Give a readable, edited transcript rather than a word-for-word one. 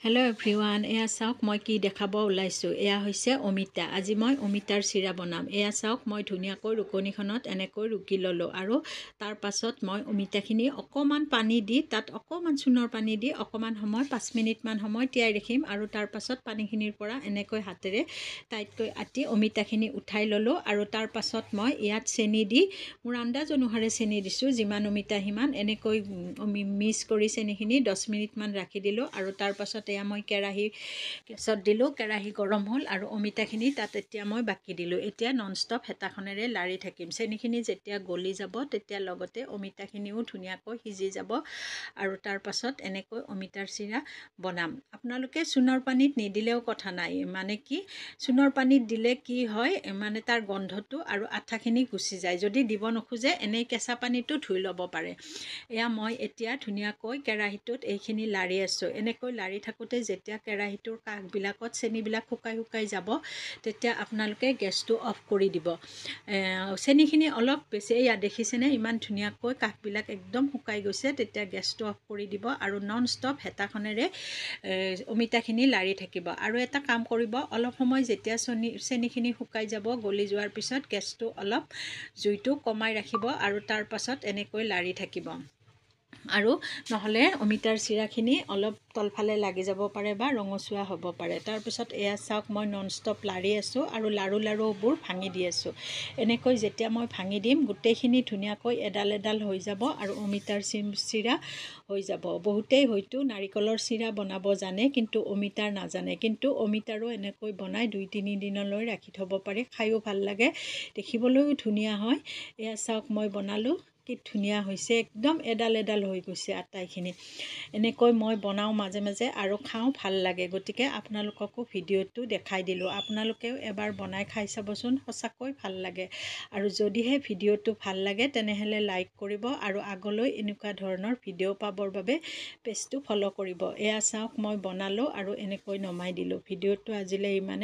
Hello' everyone, এয়া চাওক মই কি দেখাব ওলাইছোঁ। এয়া হৈছে অমিতা। আজি মই অমিতাৰ চিৰা বনাম। এয়া চাওক মই ধুনীয়াকৈ ৰুকনিখনত এনেকৈ ৰুকি ল'লোঁ আৰু তাৰ পাছত মই অমিতাখিনি অকণমান পানী দি তাত অকণমান চূণৰ পানী দি অকণমান সময় 5 মিনিটমান সময় তিয়াই ৰাখিম আৰু তাৰ পাছত পানীখিনিৰ পৰা এনেকৈ হাতেৰে টাইটকৈ আঁতি অমিতাখিনি উঠাই ল'লোঁ আৰু তাৰ পাছত মই ইয়াত চেনি দি মোৰ আন্দাজ অনুসাৰে চেনি দিছোঁ, যিমান অমিতা সিমান এনেকৈ মিক্স কৰি চেনিখিনি 10 মিনিটমান ৰাখি দিলোঁ আৰু তাৰ পাছত এয়া মই কেৰাহী গেছত দিলোঁ। কেৰাহী গৰম হ'ল আৰু অমিতাখিনি তাত এতিয়া মই বাকি দিলোঁ। এতিয়া ননষ্টপ হেতাখনেৰে লাৰি থাকিম। চেনিখিনি যেতিয়া গলি যাব তেতিয়া লগতে অমিতাখিনিও ধুনীয়াকৈ সিজি যাব আৰু তাৰ পাছত এনেকৈ অমিতাৰ চিৰা বনাম। আপোনালোকে চূণৰ পানীত নিদিলেও কথা নাই, মানে কি চূণৰ পানীত দিলে কি হয়, মানে তাৰ গোন্ধটো আৰু আঠাখিনি গুচি যায়। যদি দিব নোখোজে এনেই কেঁচা পানীটো ধুই ল'ব পাৰে। এয়া মই এতিয়া ধুনীয়াকৈ কেৰাহীটোত এইখিনি লাৰি আছোঁ। এনেকৈ লাৰি থাকোঁতে যেতিয়া কেৰাহীটোৰ কাষবিলাকত চেনিবিলাক শুকাই যাব তেতিয়া আপোনালোকে গেছটো অফ কৰি দিব। চেনিখিনি অলপ বেছি, এয়া দেখিছেনে ইমান ধুনীয়াকৈ কাষবিলাক একদম শুকাই গৈছে, তেতিয়া গেছটো অফ কৰি দিব আৰু নন ষ্টপ হেতাখনেৰে অমিতাখিনি লাৰি থাকিব। আৰু এটা কাম কৰিব, অলপ সময় যেতিয়া চেনিখিনি শুকাই যাব, গলি যোৱাৰ পিছত গেছটো অলপ জুইটো কমাই ৰাখিব আৰু তাৰ পাছত এনেকৈ লাৰি থাকিব। আৰু নহ'লে অমিতাৰ চিৰাখিনি অলপ তলফালে লাগি যাব পাৰে বা ৰঙচুৱা হ'ব পাৰে। তাৰপিছত এয়া চাওক মই নন ষ্টপ লাৰি আছোঁ আৰু লাৰুবোৰ ভাঙি দি আছোঁ। এনেকৈ যেতিয়া মই ভাঙি দিম গোটেইখিনি ধুনীয়াকৈ এডাল এডাল হৈ যাব আৰু অমিতাৰ চিৰা হৈ যাব। বহুতেই হয়তো নাৰিকলৰ চিৰা বনাব জানে কিন্তু অমিতাৰ নাজানে, কিন্তু অমিতাৰো এনেকৈ বনাই 2-3 দিনলৈ ৰাখি থ'ব পাৰি। খায়ো ভাল লাগে, দেখিবলৈও ধুনীয়া হয়। এয়া চাওক মই বনালোঁ, কি ধুনীয়া হৈছে, একদম এডাল এডাল হৈ গৈছে আটাইখিনি। এনেকৈ মই বনাওঁ মাজে মাজে আৰু খাওঁ, ভাল লাগে। গতিকে আপোনালোককো ভিডিঅ'টো দেখাই দিলোঁ। আপোনালোকেও এবাৰ বনাই খাই চাবচোন, সঁচাকৈ ভাল লাগে। আৰু যদিহে ভিডিঅ'টো ভাল লাগে তেনেহ'লে লাইক কৰিব আৰু আগলৈ এনেকুৱা ধৰণৰ ভিডিঅ' পাবৰ বাবে পেজটো ফ'ল' কৰিব। এয়া চাওক মই বনালোঁ আৰু এনেকৈ নমাই দিলোঁ। ভিডিঅ'টো আজিলৈ ইমানে।